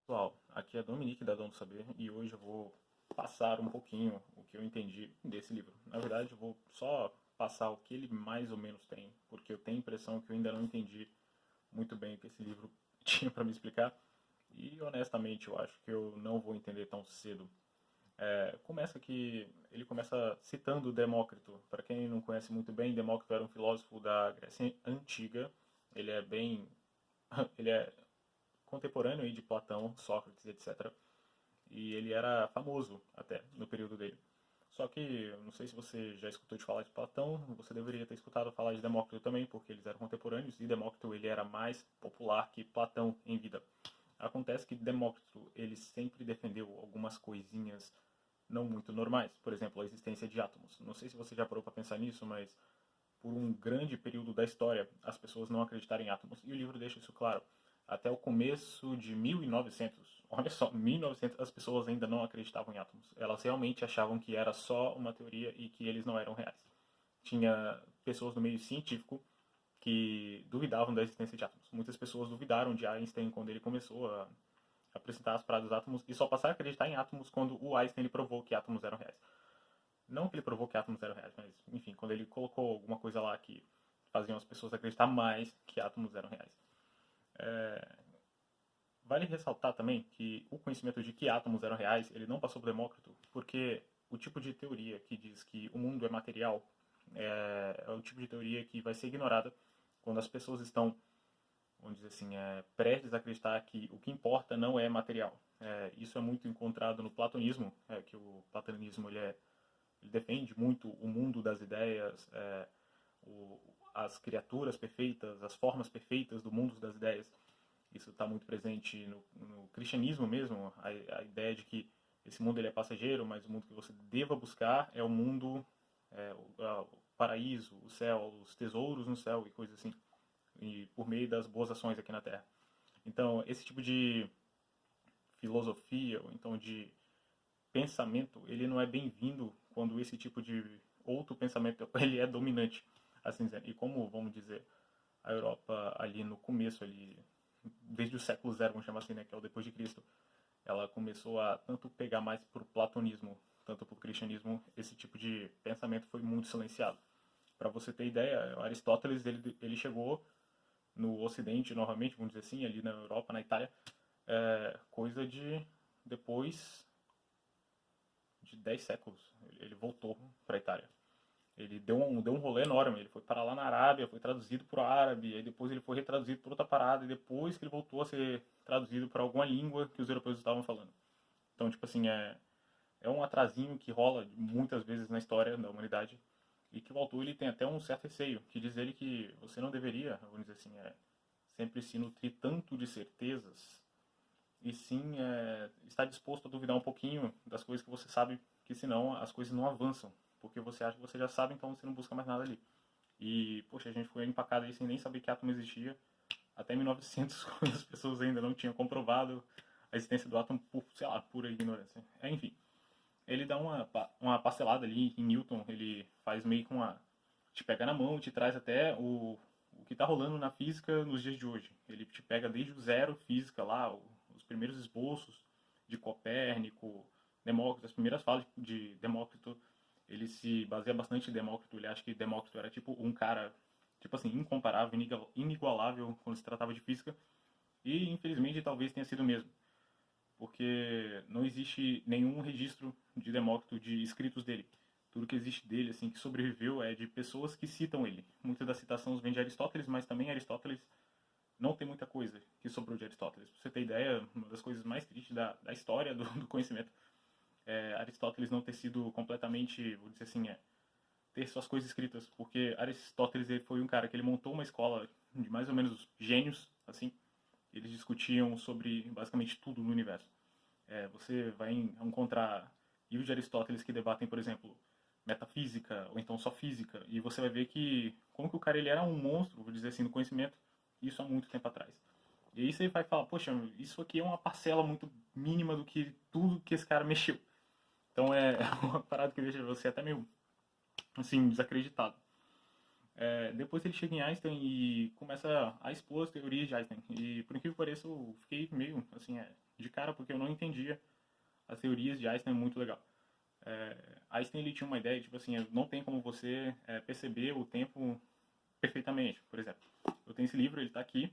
Pessoal, aqui é Dominique da Dom do Saber e hoje eu vou passar um pouquinho o que eu entendi desse livro. Na verdade, eu vou só passar o que ele mais ou menos tem, porque eu tenho a impressão que eu ainda não entendi muito bem o que esse livro tinha para me explicar e honestamente eu acho que eu não vou entender tão cedo. Começa que ele começa citando Demócrito. Para quem não conhece muito bem, Demócrito era um filósofo da Grécia Antiga. Ele é bem ele é contemporâneo aí de Platão, Sócrates, etc. E ele era famoso até no período dele. Só que, não sei se você já escutou de falar de Platão, você deveria ter escutado falar de Demócrito também, porque eles eram contemporâneos e Demócrito ele era mais popular que Platão em vida. Acontece que Demócrito ele sempre defendeu algumas coisinhas não muito normais, por exemplo, a existência de átomos. Não sei se você já parou para pensar nisso, mas por um grande período da história as pessoas não acreditaram em átomos e o livro deixa isso claro. Até o começo de 1900, olha só, 1900 as pessoas ainda não acreditavam em átomos. Elas realmente achavam que era só uma teoria e que eles não eram reais. Tinha pessoas no meio científico que duvidavam da existência de átomos. Muitas pessoas duvidaram de Einstein quando ele começou a apresentar as paradas dos átomos e só passaram a acreditar em átomos quando o Einstein ele provou que átomos eram reais. Não que ele provou que átomos eram reais, mas enfim, quando ele colocou alguma coisa lá que faziam as pessoas acreditar mais que átomos eram reais. Vale ressaltar também que o conhecimento de que átomos eram reais, ele não passou por Demócrito, porque o tipo de teoria que diz que o mundo é material é o tipo de teoria que vai ser ignorada quando as pessoas estão, vamos dizer assim, prestes a acreditar que o que importa não é material. Isso é muito encontrado no platonismo, que o platonismo ele defende muito o mundo das ideias, o, as criaturas perfeitas, as formas perfeitas do mundo das ideias. Isso está muito presente no cristianismo mesmo, a ideia de que esse mundo ele é passageiro, mas o mundo que você deva buscar é o mundo, o paraíso, o céu, os tesouros no céu e coisas assim, e por meio das boas ações aqui na Terra. Então, esse tipo de filosofia, ou então de pensamento, ele não é bem-vindo quando esse tipo de outro pensamento ele é dominante, assim dizendo. E como, vamos dizer, a Europa ali no começo, ali, desde o século zero, vamos chamar assim, né, que é o depois de Cristo, ela começou a tanto pegar mais para o platonismo, tanto para o cristianismo, esse tipo de pensamento foi muito silenciado. Para você ter ideia, Aristóteles ele chegou no Ocidente novamente, vamos dizer assim, ali na Europa, na Itália, coisa de depois de 10 séculos. Ele voltou para a Itália. Ele deu um rolê enorme. Ele foi para lá na Arábia, foi traduzido para o árabe, aí depois ele foi retraduzido para outra parada, e depois que ele voltou a ser traduzido para alguma língua que os europeus estavam falando. Então, tipo assim, é um atrasinho que rola muitas vezes na história da humanidade e que o autor ele tem até um certo receio, que diz ele que você não deveria, vamos dizer assim, sempre se nutrir tanto de certezas e sim estar disposto a duvidar um pouquinho das coisas que você sabe, que senão as coisas não avançam, porque você acha que você já sabe, então você não busca mais nada ali. E, poxa, a gente foi empacado aí sem nem saber que átomo existia, até 1900, quando as pessoas ainda não tinham comprovado a existência do átomo por, sei lá, pura ignorância. Enfim, ele dá uma parcelada ali em Newton, ele faz meio que uma... te pega na mão, te traz até o que está rolando na física nos dias de hoje. Ele te pega desde o zero física lá, os primeiros esboços de Copérnico, Demócrito, as primeiras falas de Demócrito, ele se baseia bastante em Demócrito, ele acha que Demócrito era tipo um cara, tipo assim, incomparável, inigualável quando se tratava de física, e infelizmente talvez tenha sido mesmo porque não existe nenhum registro de Demócrito de escritos dele. Tudo que existe dele, assim, que sobreviveu é de pessoas que citam ele. Muitas das citações vêm de Aristóteles, mas também Aristóteles não tem muita coisa que sobrou de Aristóteles. Pra você ter ideia, uma das coisas mais tristes da história do conhecimento é Aristóteles não ter sido completamente, vou dizer assim, ter suas coisas escritas, porque Aristóteles ele foi um cara que ele montou uma escola de mais ou menos gênios, assim, eles discutiam sobre basicamente tudo no universo. Você vai encontrar livros de Aristóteles que debatem, por exemplo, metafísica ou então só física, e você vai ver que como que o cara ele era um monstro, vou dizer assim, no conhecimento, isso há muito tempo atrás. E aí você vai falar, poxa, isso aqui é uma parcela muito mínima do que tudo que esse cara mexeu. Então é uma parada que deixa você até meio, assim, desacreditado. Depois ele chega em Einstein e começa a expor as teorias de Einstein. E por incrível que pareça, eu fiquei meio, assim, de cara, porque eu não entendia as teorias de Einstein muito legal. Einstein ele tinha uma ideia, tipo assim, não tem como você perceber o tempo perfeitamente. Por exemplo, eu tenho esse livro, ele está aqui,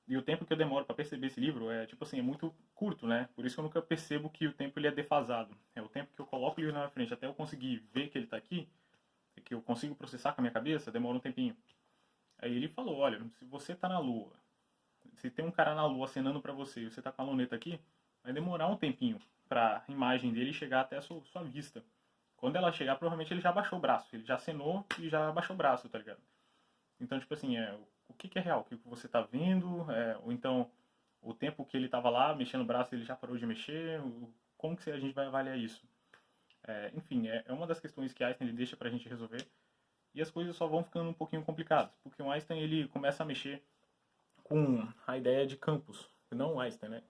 e o tempo que eu demoro para perceber esse livro tipo assim, é muito curto, né? Por isso que eu nunca percebo que o tempo ele é defasado. É o tempo que eu coloco o livro na minha frente até eu conseguir ver que ele está aqui, que eu consigo processar com a minha cabeça, demora um tempinho. Aí ele falou, olha, se você está na Lua, se tem um cara na Lua acenando para você e você está com a luneta aqui, vai demorar um tempinho para a imagem dele chegar até a sua vista. Quando ela chegar, provavelmente ele já baixou o braço. Ele já acenou e já baixou o braço, tá ligado? Então, tipo assim, o que é real? O que você tá vendo? Ou então, o tempo que ele tava lá, mexendo o braço, ele já parou de mexer? Como que a gente vai avaliar isso? Enfim, é uma das questões que Einstein ele deixa pra gente resolver. E as coisas só vão ficando um pouquinho complicadas. Porque o Einstein, ele começa a mexer com a ideia de campos. Não o Einstein, né?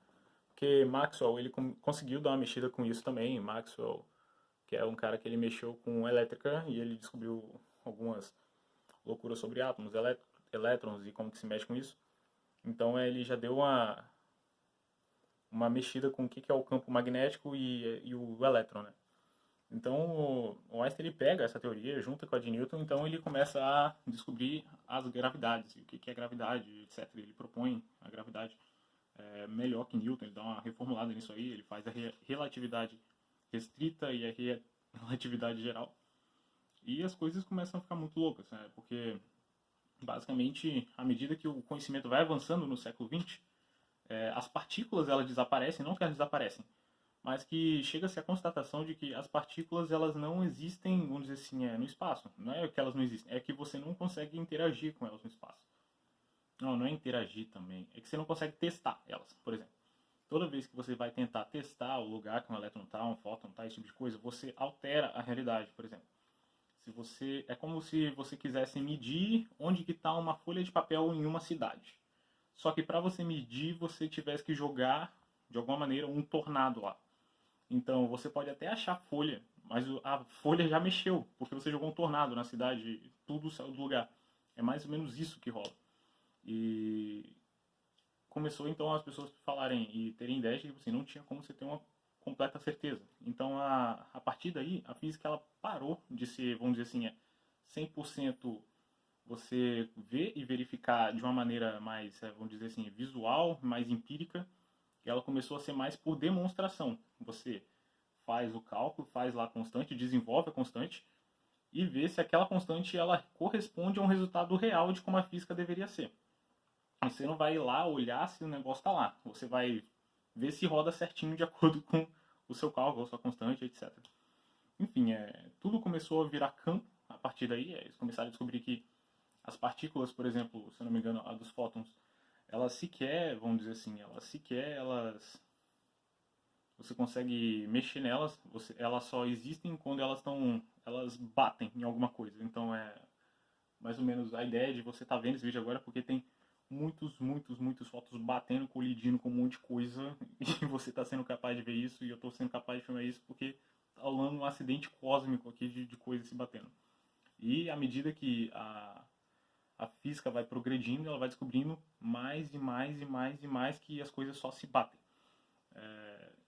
Porque Maxwell, ele conseguiu dar uma mexida com isso também. Maxwell, que é um cara que ele mexeu com elétrica e ele descobriu algumas loucuras sobre átomos, elétrons e como que se mexe com isso. Então ele já deu uma mexida com o que é o campo magnético e o elétron, né? Então o Einstein ele pega essa teoria, junta com a de Newton, então ele começa a descobrir as gravidades, o que é gravidade, etc. Ele propõe a gravidade melhor que Newton, ele dá uma reformulada nisso aí, ele faz a relatividade restrita e a relatividade geral. E as coisas começam a ficar muito loucas, né? Porque basicamente, à medida que o conhecimento vai avançando no século XX, as partículas elas desaparecem, não que elas desaparecem, mas que chega-se à constatação de que as partículas elas não existem, vamos dizer assim, no espaço. Não é que elas não existem, é que você não consegue interagir com elas no espaço. Não é interagir também, é que você não consegue testar elas, por exemplo. Toda vez que você vai tentar testar o lugar que um elétron está, um fóton está, esse tipo de coisa, você altera a realidade, por exemplo. É como se você quisesse medir onde que está uma folha de papel em uma cidade. Só que para você medir, você tivesse que jogar, de alguma maneira, um tornado lá. Então, você pode até achar folha, mas a folha já mexeu, porque você jogou um tornado na cidade, tudo saiu do lugar. É mais ou menos isso que rola. E começou então as pessoas falarem e terem ideia de que assim, não tinha como você ter uma completa certeza. Então, a partir daí, a física ela parou de ser, vamos dizer assim, 100% você ver e verificar de uma maneira mais, vamos dizer assim, visual, mais empírica, e ela começou a ser mais por demonstração. Você faz o cálculo, faz lá a constante, desenvolve a constante e vê se aquela constante ela corresponde a um resultado real de como a física deveria ser. Você não vai ir lá olhar se o negócio está lá. Você vai ver se roda certinho de acordo com o seu cálculo, a sua constante, etc. Enfim, tudo começou a virar campo a partir daí. Eles começaram a descobrir que as partículas, por exemplo, se eu não me engano, a dos fótons, elas sequer, vamos dizer assim, você consegue mexer nelas, elas só existem quando elas batem em alguma coisa. Então é mais ou menos a ideia de você estar vendo esse vídeo agora, porque tem muitos fótons batendo, colidindo com um monte de coisa, e você está sendo capaz de ver isso, e eu estou sendo capaz de filmar isso, porque está rolando um acidente cósmico aqui de coisas se batendo. E à medida que a física vai progredindo, ela vai descobrindo mais e mais que as coisas só se batem.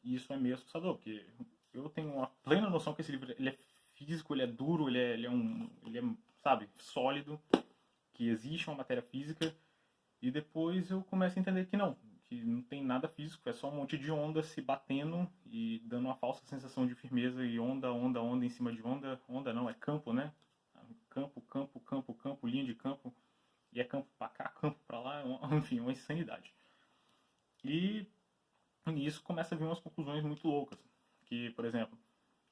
E isso é meio assustador, porque eu tenho uma plena noção que esse livro ele é físico, ele é duro, ele é, sabe, sólido, que existe uma matéria física, e depois eu começo a entender que não tem nada físico, é só um monte de onda se batendo e dando uma falsa sensação de firmeza, e onda em cima de onda. Onda não, é campo, né? Campo, linha de campo, e é campo pra cá, campo pra lá, enfim, uma insanidade. E nisso começa a vir umas conclusões muito loucas, que, por exemplo,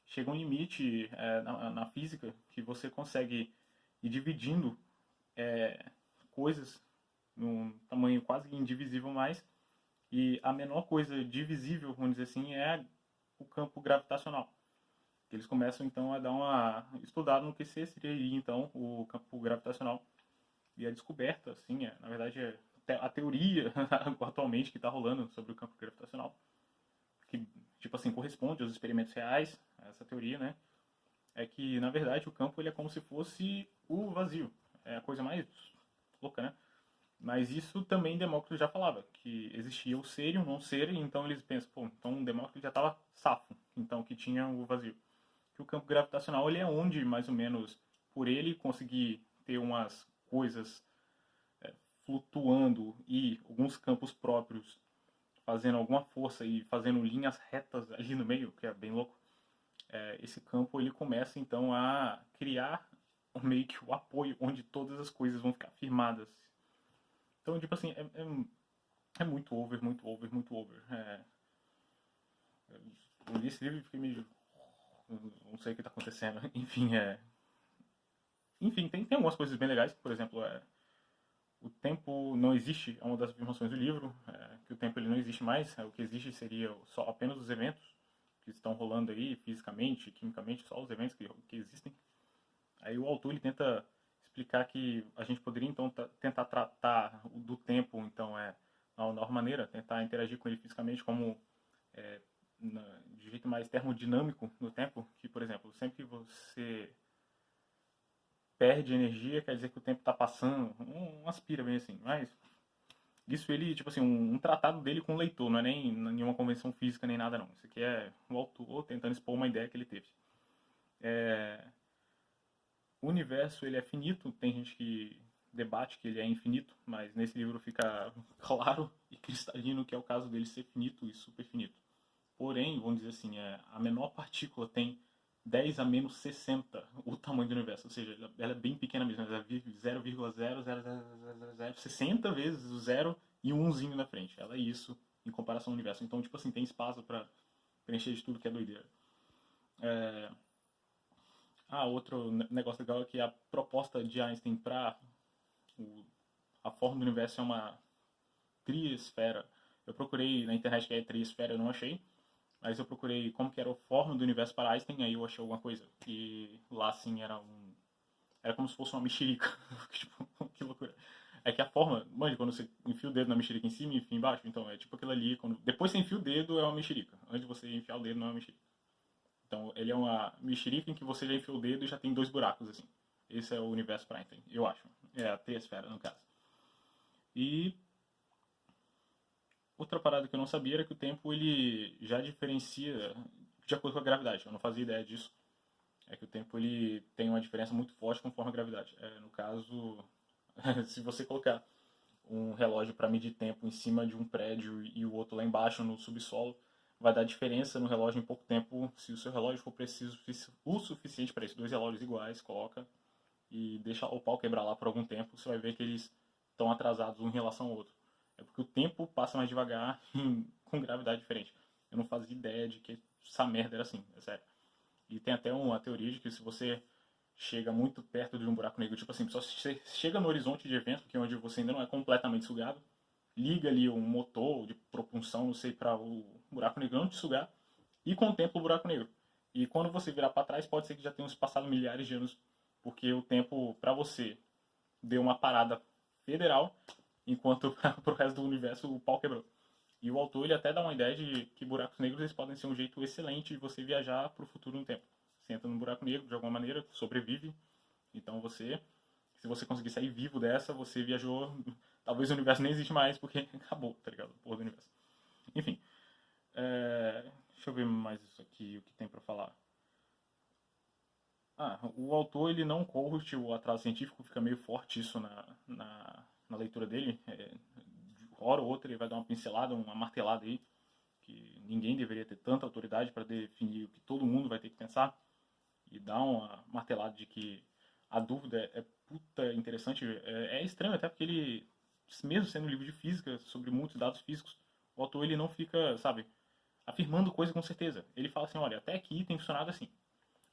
chega um limite na física que você consegue ir dividindo coisas num tamanho quase indivisível mais, e a menor coisa divisível, vamos dizer assim, é o campo gravitacional. Eles começam então a dar uma estudada no que seria então o campo gravitacional, e a descoberta, assim, na verdade a teoria atualmente que está rolando sobre o campo gravitacional, que tipo assim corresponde aos experimentos reais, essa teoria, né, é que na verdade o campo ele é como se fosse o vazio, é a coisa mais louca, né? Mas isso também Demócrito já falava, que existia o ser e o não ser, e então eles pensam, pô, então Demócrito já estava safo, então que tinha o vazio. Que o campo gravitacional ele é onde, mais ou menos, por ele conseguir ter umas coisas flutuando e alguns campos próprios fazendo alguma força e fazendo linhas retas ali no meio, que é bem louco, esse campo ele começa então a criar meio que o apoio onde todas as coisas vão ficar firmadas. Então, tipo assim, é muito over, muito over, muito over. Eu li esse livro e fiquei meio. Não sei o que está acontecendo. Enfim, Enfim, tem algumas coisas bem legais. Por exemplo, o tempo não existe, é uma das afirmações do livro, que o tempo ele não existe mais. O que existe seria só apenas os eventos que estão rolando aí, fisicamente, quimicamente, só os eventos que existem. Aí o autor ele tenta explicar que a gente poderia então tentar tratar do tempo, então de uma nova maneira, tentar interagir com ele fisicamente como de jeito mais termodinâmico no tempo, que por exemplo, sempre que você perde energia, quer dizer que o tempo está passando, aspira bem assim, mas isso ele, tipo assim, um tratado dele com o leitor, não é nem nenhuma convenção física nem nada não, isso aqui é o autor tentando expor uma ideia que ele teve. O universo ele é finito, tem gente que debate que ele é infinito, mas nesse livro fica claro e cristalino que é o caso dele ser finito e superfinito. Porém, vamos dizer assim, a menor partícula tem 10 a menos 60 o tamanho do universo, ou seja, ela é bem pequena mesmo, ela é 0,00060 vezes o zero e um umzinho na frente. Ela é isso em comparação ao universo. Então, tipo assim, tem espaço para preencher de tudo que é doideira. Outro negócio legal é que a proposta de Einstein para a forma do universo é uma triesfera. Eu procurei na internet que é triesfera, eu não achei. Mas eu procurei como que era a forma do universo para Einstein, aí eu achei alguma coisa. E lá, assim, era como se fosse uma mexerica. Tipo, que loucura. É que a forma, manja, quando você enfia o dedo na mexerica em cima e enfia embaixo, então é tipo aquilo ali, depois você enfia o dedo é uma mexerica. Antes de você enfiar o dedo não é uma mexerica. Então ele é uma mexerica em que você já enfiou o dedo e já tem dois buracos, assim. Esse é o universo para Einstein, eu acho. É a triesfera, no caso. E outra parada que eu não sabia era que o tempo ele já diferencia de acordo com a gravidade. Eu não fazia ideia disso. É que o tempo ele tem uma diferença muito forte conforme a gravidade. No caso, se você colocar um relógio para medir tempo em cima de um prédio e o outro lá embaixo no subsolo, vai dar diferença no relógio em pouco tempo. Se o seu relógio for preciso o suficiente para isso, dois relógios iguais, coloca e deixa o pau quebrar lá por algum tempo, você vai ver que eles estão atrasados um em relação ao outro. É porque o tempo passa mais devagar com gravidade diferente. Eu não fazia ideia de que essa merda era assim, é sério. E tem até uma teoria de que se você chega muito perto de um buraco negro, tipo assim, só você chega no horizonte de evento, que é onde você ainda não é completamente sugado, liga ali um motor de propulsão, não sei, para o buraco negro não te sugar, e contempla o buraco negro. E quando você virar para trás, pode ser que já tenham se passado milhares de anos, porque o tempo para você deu uma parada federal, enquanto para o resto do universo o pau quebrou. E o autor ele até dá uma ideia de que buracos negros eles podem ser um jeito excelente de você viajar para o futuro no tempo. Você entra num buraco negro de alguma maneira, sobrevive, então se você conseguir sair vivo dessa, você viajou, talvez o universo nem existe mais porque acabou, tá ligado? Porra do universo. Enfim, deixa eu ver mais isso aqui, o que tem para falar. O autor ele não curte o atraso científico, fica meio forte isso na leitura dele. De hora ou outra ele vai dar uma pincelada, uma martelada aí, que ninguém deveria ter tanta autoridade para definir o que todo mundo vai ter que pensar, e dá uma martelada de que a dúvida é puta interessante. É estranho até porque ele, mesmo sendo um livro de física, sobre muitos dados físicos, o autor ele não fica, sabe, afirmando coisa com certeza. Ele fala assim, olha, até aqui tem funcionado assim.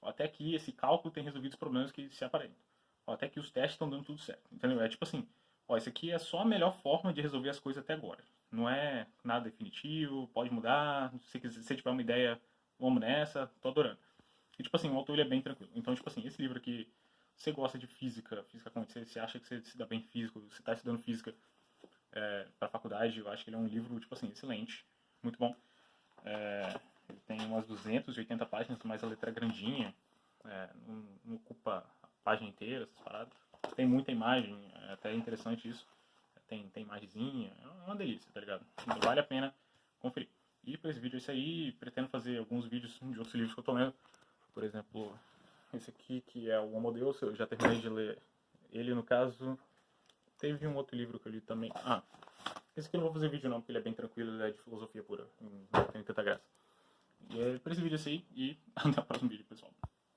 Até aqui esse cálculo tem resolvido os problemas que se aparentam. Até aqui os testes estão dando tudo certo. Entendeu? É tipo assim, isso aqui é só a melhor forma de resolver as coisas até agora. Não é nada definitivo, pode mudar. Se você tiver uma ideia, vamos nessa, tô adorando. E tipo assim, o autor ele é bem tranquilo. Então, tipo assim, esse livro aqui, você gosta de física, física quântica, você acha que você se dá bem em física, você está estudando física para faculdade, eu acho que ele é um livro, tipo assim, excelente, muito bom. Ele tem umas 280 páginas, mas a letra é grandinha, não ocupa a página inteira, essas paradas. Tem muita imagem, é até interessante isso. tem imagenzinha, é uma delícia, tá ligado? Então vale a pena conferir. E para esse vídeo é isso aí, pretendo fazer alguns vídeos de outros livros que eu tô lendo. Por exemplo, esse aqui que é o Homo Deus, eu já terminei de ler ele, no caso. Teve um outro livro que eu li também. Esse aqui eu não vou fazer vídeo não, porque ele é bem tranquilo, ele é de filosofia pura, não tem tanta graça. E é para esse vídeo é isso aí, e até o próximo vídeo.